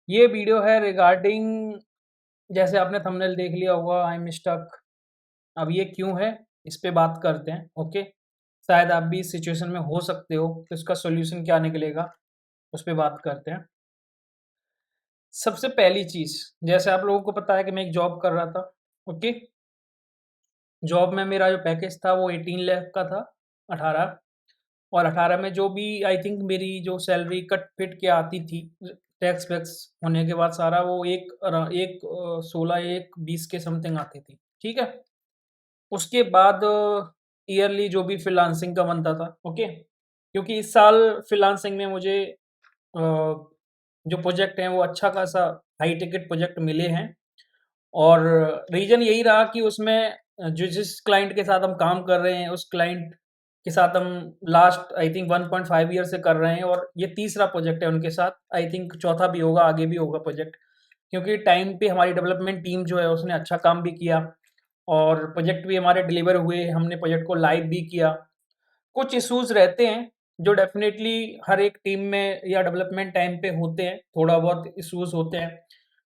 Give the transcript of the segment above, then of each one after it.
ये वीडियो है रिगार्डिंग, जैसे आपने थंबनेल देख लिया होगा, आई एम स्टक। अब ये क्यों है, इस पे बात करते हैं। ओके, शायद आप भी इस सिचुएशन में हो सकते हो, तो इसका सॉल्यूशन क्या निकलेगा उस पे बात करते हैं। सबसे पहली चीज़, जैसे आप लोगों को पता है कि मैं एक जॉब कर रहा था। ओके, जॉब में मेरा जो पैकेज था वो 18 लाख का था, 18। और 18 में जो भी आई थिंक मेरी जो सैलरी कट पिट के आती थी, टैक्स वैक्स होने के बाद सारा वो एक 16 एक 20 के समथिंग आती थी। ठीक है, उसके बाद ईयरली जो भी फ्रीलांसिंग का बनता था। ओके, क्योंकि इस साल फ्रीलांसिंग में मुझे जो प्रोजेक्ट हैं वो अच्छा खासा हाई टिकट प्रोजेक्ट मिले हैं। और रीज़न यही रहा कि उसमें जो जिस क्लाइंट के साथ हम काम कर रहे हैं, उस क्लाइंट के साथ हम लास्ट आई थिंक 1.5 ईयर से कर रहे हैं, और ये तीसरा प्रोजेक्ट है उनके साथ। आई थिंक चौथा भी होगा, आगे भी होगा प्रोजेक्ट, क्योंकि टाइम पे हमारी डेवलपमेंट टीम जो है उसने अच्छा काम भी किया, और प्रोजेक्ट भी हमारे डिलीवर हुए, हमने प्रोजेक्ट को लाइव भी किया। कुछ इश्यूज रहते हैं जो डेफिनेटली हर एक टीम में या डेवलपमेंट टाइम पे होते हैं, थोड़ा बहुत इश्यूज होते हैं।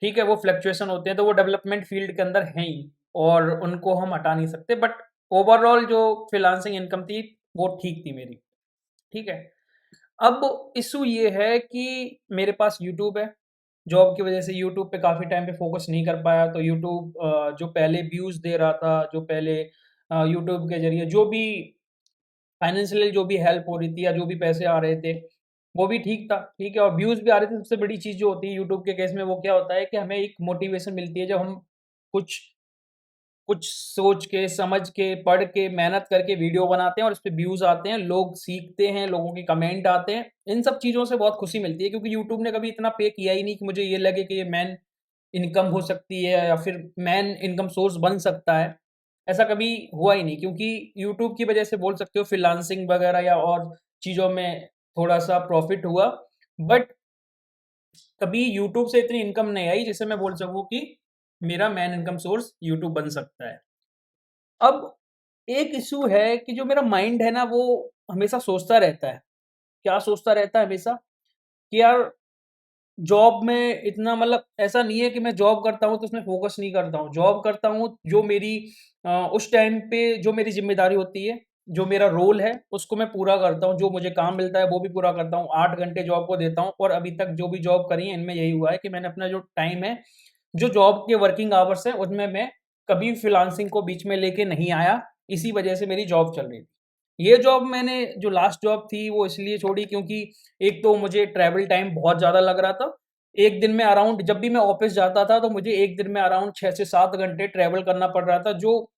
ठीक है, वो फ्लक्चुएशन होते हैं, तो वो डेवलपमेंट फील्ड के अंदर हैं ही, और उनको हम हटा नहीं सकते। बट ओवरऑल जो फ्रीलांसिंग इनकम थी वो ठीक थी मेरी। ठीक है, अब इशू ये है कि मेरे पास यूट्यूब है। जॉब की वजह से यूट्यूब पे काफ़ी टाइम पे फोकस नहीं कर पाया, तो यूट्यूब जो पहले व्यूज़ दे रहा था, जो पहले यूट्यूब के जरिए जो भी फाइनेंशियली जो भी हेल्प हो रही थी या जो भी पैसे आ रहे थे, वो भी ठीक था। ठीक है, और व्यूज़ भी आ रहे थे। सबसे बड़ी चीज़ जो होती है यूट्यूब के केस में, वो क्या होता है कि हमें एक मोटिवेशन मिलती है, जब हम कुछ कुछ सोच के, समझ के, पढ़ के, मेहनत करके वीडियो बनाते हैं और उसपे व्यूज़ आते हैं, लोग सीखते हैं, लोगों के कमेंट आते हैं। इन सब चीज़ों से बहुत खुशी मिलती है, क्योंकि यूट्यूब ने कभी इतना पे किया ही नहीं कि मुझे ये लगे कि ये मेन इनकम हो सकती है या फिर मेन इनकम सोर्स बन सकता है। ऐसा कभी हुआ ही नहीं, क्योंकि यूट्यूब की वजह से बोल सकते हो फ्रीलांसिंग वगैरह या और चीज़ों में थोड़ा-सा प्रॉफ़िट हुआ। बट कभी यूट्यूब से इतनी इनकम नहीं आई जिससे मैं बोल सकूँ कि मेरा मेन इनकम सोर्स यूट्यूब बन सकता है। अब एक इश्यू है कि जो मेरा माइंड है ना, वो हमेशा सोचता रहता है। क्या सोचता रहता है हमेशा? कि यार, जॉब में इतना मतलब ऐसा नहीं है कि मैं जॉब करता हूँ तो उसमें फ़ोकस नहीं करता हूँ। जॉब करता हूँ, जो मेरी उस टाइम पे जो मेरी ज़िम्मेदारी होती है, जो मेरा रोल है, उसको मैं पूरा करता हूँ। जो मुझे काम मिलता है वो भी पूरा करता हूँ। 8 घंटे जॉब को देता हूँ, और अभी तक जो भी जॉब करी है इनमें यही हुआ है कि मैंने अपना जो टाइम है, जो जॉब के वर्किंग आवर्स हैं, उनमें मैं कभी फ्रीलांसिंग को बीच में लेके नहीं आया। इसी वजह से मेरी जॉब चल रही थी। ये जॉब मैंने जो लास्ट जॉब थी वो इसलिए छोड़ी, क्योंकि एक तो मुझे ट्रैवल टाइम बहुत ज़्यादा लग रहा था। एक दिन में अराउंड, जब भी मैं ऑफ़िस जाता था तो मुझे एक दिन में अराउंड 6 से 7 घंटे ट्रैवल करना पड़ रहा था, जो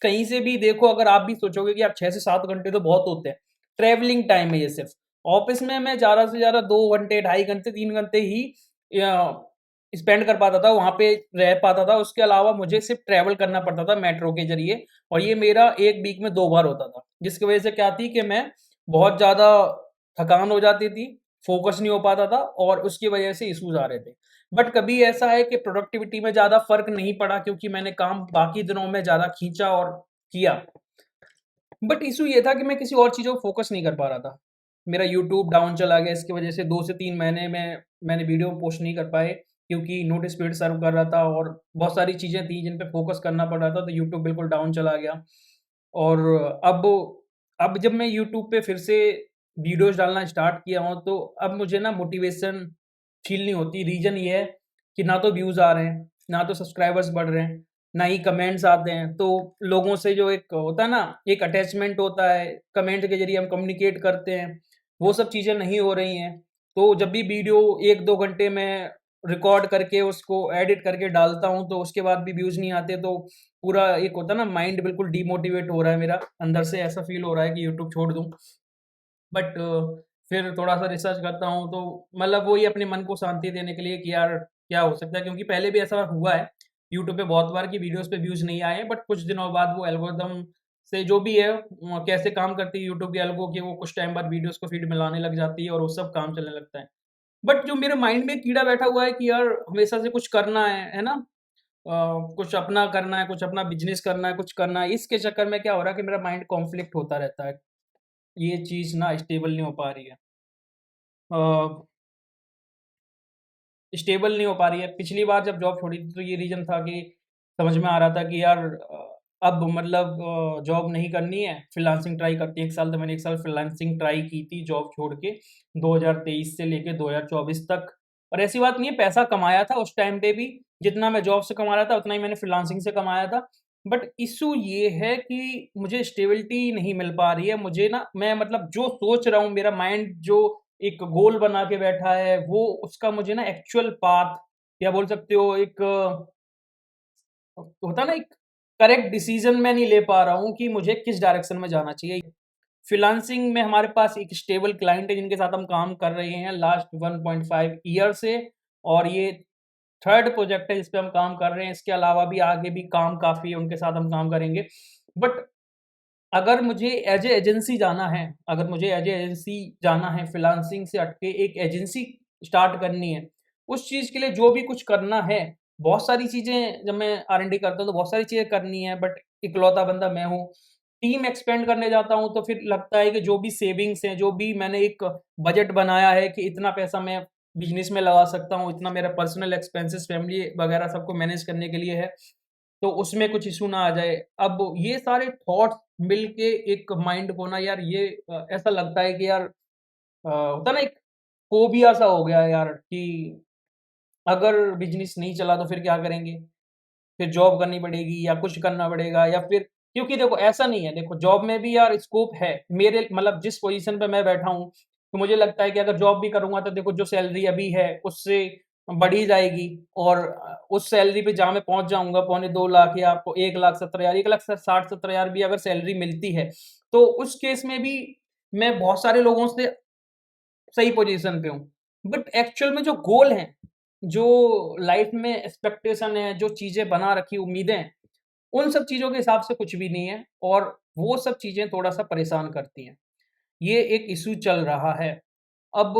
कहीं से भी देखो, अगर आप भी सोचोगे कि यार 6 से 7 घंटे तो बहुत होते हैं। ट्रैवलिंग टाइम है ये सिर्फ़। ऑफ़िस में मैं ज़्यादा से ज़्यादा 2 घंटे, ढाई घंटे, 3 घंटे ही या स्पेंड कर पाता था, वहाँ पे रह पाता था। उसके अलावा मुझे सिर्फ़ ट्रैवल करना पड़ता था मेट्रो के ज़रिए, और ये मेरा 1 वीक में 2 बार होता था। जिसकी वज़ह से क्या थी कि मैं बहुत ज़्यादा थकान हो जाती थी, फ़ोकस नहीं हो पाता था, और उसकी वज़ह से इश्यूज़ आ रहे थे। बट कभी ऐसा है कि प्रोडक्टिविटी में ज़्यादा फ़र्क नहीं पड़ा, क्योंकि मैंने काम बाकी दिनों में ज़्यादा खींचा और किया। बट इश्यू ये था कि मैं किसी और चीज़ों को फ़ोकस नहीं कर पा रहा था। मेरा यूट्यूब डाउन चला गया, इसकी वज़ह से 2 से 3 महीने में मैंने वीडियो पोस्ट नहीं कर पाए, क्योंकि नोटिस पीरियड सर्व कर रहा था और बहुत सारी चीज़ें थी जिन पे फ़ोकस करना पड़ रहा था, तो यूट्यूब बिल्कुल डाउन चला गया। और अब अब जब मैं यूट्यूब पे फिर से वीडियोज़ डालना स्टार्ट किया हूँ, तो अब मुझे ना मोटिवेशन फ़ील नहीं होती। रीज़न ये है कि ना तो व्यूज़ आ रहे हैं, ना तो सब्सक्राइबर्स बढ़ रहे हैं, ना ही कमेंट्स आते हैं। तो लोगों से जो एक होता है ना, एक अटैचमेंट होता है, कमेंट के ज़रिए हम कम्युनिकेट करते हैं, वो सब चीज़ें नहीं हो रही हैं। तो जब भी वीडियो 1-2 घंटे में रिकॉर्ड करके उसको एडिट करके डालता हूँ, तो उसके बाद भी व्यूज़ नहीं आते, तो पूरा एक होता है ना, माइंड बिल्कुल डिमोटिवेट हो रहा है मेरा, अंदर से ऐसा फ़ील हो रहा है कि यूट्यूब छोड़ दूँ। बट फिर थोड़ा-सा रिसर्च करता हूँ, तो मतलब वही अपने मन को शांति देने के लिए कि यार क्या हो सकता है, क्योंकि पहले भी ऐसा हुआ है यूट्यूब पे बहुत बार कि वीडियोज़ पे व्यूज़ नहीं आए हैं, बट कुछ दिनों बाद वो एल्गोरिदम से जो भी है, कैसे काम करती है यूट्यूब की एल्गो, कि वो कुछ टाइम बाद वीडियोज़ को फीड में लाने लग जाती है और वो सब काम चलने लगता है। बट जो मेरे माइंड में कीड़ा बैठा हुआ है कि यार हमेशा से कुछ करना है ना? कुछ अपना करना है, कुछ अपना बिज़नेस करना है, कुछ करना है। इसके चक्कर में क्या हो रहा है कि मेरा माइंड कॉन्फ्लिक्ट होता रहता है। ये चीज़ ना स्टेबल नहीं हो पा रही है। अ, स्टेबल नहीं हो पा रही है। पिछली बार जब जॉब छोड़ी थी तो ये रीज़न था कि समझ में आ रहा था कि यार अब मतलब जॉब नहीं करनी है, फ्रीलांसिंग ट्राई करते हैं 1 साल। तो मैंने 1 साल फ्रीलांसिंग ट्राई की थी जॉब छोड़ के 2023 से लेके 2024 तक। और ऐसी बात नहीं है, पैसा कमाया था उस टाइम पे भी, जितना मैं जॉब से कमा रहा था उतना ही मैंने फ्रीलांसिंग से कमाया था। बट इश्यू ये है कि मुझे स्टेबिलिटी नहीं मिल पा रही है। मुझे ना मैं मतलब जो सोच रहा हूँ, मेरा माइंड जो एक गोल बना के बैठा है, वो उसका मुझे ना एक्चुअल पाथ या बोल सकते हो एक होता है ना, एक करेक्ट डिसीज़न मैं नहीं ले पा रहा हूँ कि मुझे किस डायरेक्शन में जाना चाहिए। फ्रीलांसिंग में हमारे पास एक स्टेबल क्लाइंट है जिनके साथ हम काम कर रहे हैं लास्ट 1.5 ईयर से, और ये थर्ड प्रोजेक्ट है जिस पे हम काम कर रहे हैं। इसके अलावा भी आगे भी काम काफ़ी है, उनके साथ हम काम करेंगे। बट अगर मुझे एज़ ए एजेंसी जाना है, अगर मुझे एज़ ए एजेंसी जाना है, फ्रीलांसिंग से हट के एक एजेंसी स्टार्ट करनी है, उस चीज़ के लिए जो भी कुछ करना है, बहुत सारी चीज़ें जब मैं R&D करता हूँ तो बहुत सारी चीज़ें करनी है, बट इकलौता बंदा मैं हूँ। टीम एक्सपेंड करने जाता हूँ तो फिर लगता है कि जो भी सेविंग्स हैं, जो भी मैंने एक बजट बनाया है कि इतना पैसा मैं बिज़नेस में लगा सकता हूँ, इतना मेरा पर्सनल एक्सपेंसेस, फैमिली वगैरह सबको मैनेज करने के लिए है, तो उसमें कुछ इश्यू ना आ जाए। अब ये सारे थॉट्स मिल के एक माइंड को ना यार ये ऐसा लगता है कि यार होता है ना, एक फ़ोबिया सा हो गया है यार कि अगर बिज़नेस नहीं चला तो फिर क्या करेंगे? फिर जॉब करनी पड़ेगी या कुछ करना पड़ेगा या फिर, क्योंकि देखो ऐसा नहीं है, देखो जॉब में भी यार स्कोप है। मेरे मतलब जिस पोज़ीशन पे मैं बैठा हूँ, तो मुझे लगता है कि अगर जॉब भी करूँगा तो देखो जो सैलरी अभी है उससे बढ़ ही जाएगी, और उस सैलरी पे जहाँ मैं पहुँच जाऊँगा पौने 2 लाख या आपको 1,70,000, 1,60,70,000 भी अगर सैलरी मिलती है, तो उस केस में भी मैं बहुत सारे लोगों से सही पोज़ीशन पे हूँ। बट एक्चुअल में जो गोल हैं, जो लाइफ़ में एक्सपेक्टेशन है, जो चीज़ें बना रखी उम्मीदें हैं, उन सब चीज़ों के हिसाब से कुछ भी नहीं है, और वो सब चीज़ें थोड़ा-सा परेशान करती हैं। ये एक इश्यू चल रहा है। अब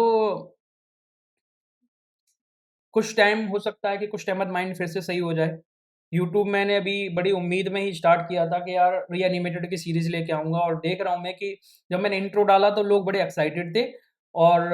कुछ टाइम हो सकता है कि कुछ टाइम बाद माइंड फिर से सही हो जाए। यूट्यूब मैंने अभी बड़ी उम्मीद में ही स्टार्ट किया था कि यार रीएनिमेटेड की सीरीज़ लेके आऊँगा, और देख रहा हूँ मैं कि जब मैंने इंट्रो डाला तो लोग बड़े एक्साइटेड थे, और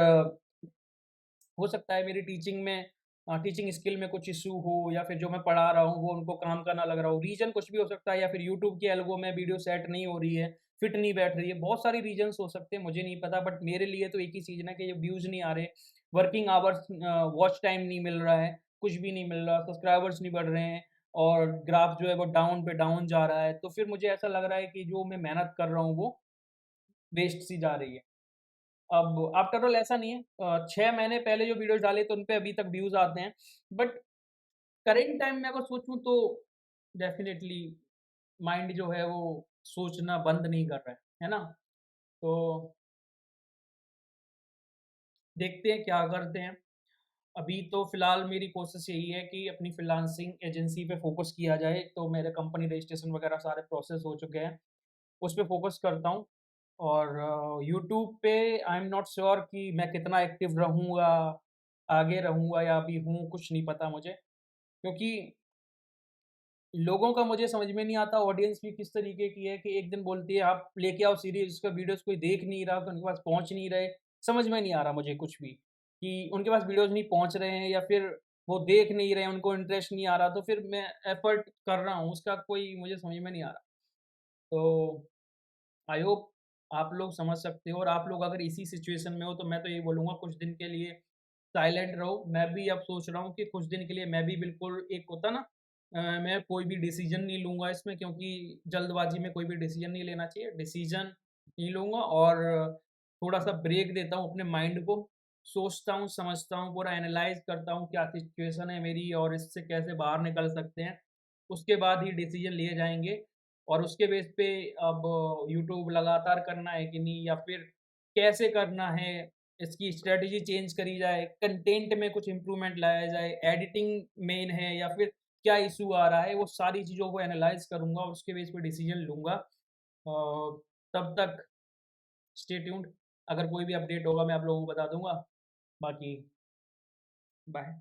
हो सकता है मेरी टीचिंग में टीचिंग स्किल में कुछ इश्यू हो, या फिर जो मैं पढ़ा रहा हूँ वो उनको काम का ना लग रहा हो। रीज़न कुछ भी हो सकता है, या फिर यूट्यूब के एल्गो में वीडियो सेट नहीं हो रही है, फिट नहीं बैठ रही है। बहुत सारी रीज़न्स हो सकते हैं, मुझे नहीं पता, बट मेरे लिए तो एक ही चीज़ है कि ये व्यूज़ नहीं आ रहे, वर्किंग आवर्स वॉच टाइम नहीं मिल रहा है, कुछ भी नहीं मिल रहा, सब्सक्राइबर्स नहीं बढ़ रहे हैं, और ग्राफ जो है वो डाउन पे डाउन जा रहा है। तो फिर मुझे ऐसा लग रहा है कि जो मैं मेहनत कर रहा हूँ वो वेस्ट सी जा रही है। अब आफ्टर ऑल ऐसा नहीं है, 6 महीने पहले जो वीडियोज़ डाले तो उनपे अभी तक व्यूज़ आते हैं। बट करंट टाइम में अगर सोचूँ तो डेफ़िनेटली माइंड जो है वो सोचना बंद नहीं कर रहा है ना? तो देखते हैं क्या करते हैं। अभी तो फ़िलहाल मेरी कोशिश यही है कि अपनी फ्रीलांसिंग एजेंसी पे फ़ोकस किया जाए, तो मेरे कंपनी रजिस्ट्रेशन वगैरह सारे प्रोसेस हो चुके हैं। उस पे फ़ोकस करता हूँ, और यूट्यूब पे आई एम नॉट श्योर कि मैं कितना एक्टिव रहूँगा, आगे रहूँगा या अभी हूँ, कुछ नहीं पता मुझे। क्योंकि लोगों का मुझे समझ में नहीं आता, ऑडियंस भी किस तरीके की है कि एक दिन बोलती है आप लेके आओ सीरीज़, उसका वीडियोज़ कोई देख नहीं रहा, तो उनके पास पहुँच नहीं रहे। समझ में नहीं आ रहा मुझे कुछ भी, कि उनके पास वीडियोज़ नहीं पहुँच रहे हैं, या फिर वो देख नहीं रहे हैं, उनको इंटरेस्ट नहीं आ रहा, तो फिर मैं एफ़र्ट कर रहा हूँ, उसका कोई मुझे समझ में नहीं आ रहा। तो आई होप आप लोग समझ सकते हो, और आप लोग अगर इसी सिचुएशन में हो तो मैं तो यही बोलूँगा कुछ दिन के लिए साइलेंट रहो। मैं भी अब सोच रहा हूँ कि कुछ दिन के लिए मैं भी बिल्कुल, एक होता ना मैं कोई भी डिसीज़न नहीं लूँगा इसमें, क्योंकि जल्दबाज़ी में कोई भी डिसीज़न नहीं लेना चाहिए। डिसीज़न नहीं लूँगा, और थोड़ा-सा ब्रेक देता हूँ अपने माइंड को, सोचता हूँ, समझता हूँ, पूरा एनालाइज़ करता हूँ क्या सिचुएशन है मेरी और इससे कैसे बाहर निकल सकते हैं। उसके बाद ही डिसीज़न लिए जाएँगे, और उसके बेस पे अब यूट्यूब लगातार करना है कि नहीं, या फिर कैसे करना है, इसकी स्ट्रैटेजी चेंज करी जाए, कंटेंट में कुछ इम्प्रूवमेंट लाया जाए, एडिटिंग मेन है या फिर क्या इश्यू आ रहा है, वो सारी चीज़ों को एनालाइज़ करूँगा और उसके बेस पे डिसीज़न लूँगा। तब तक स्टे ट्यून्ड, अगर कोई भी अपडेट होगा मैं आप लोगों को बता दूँगा। बाकी बाय।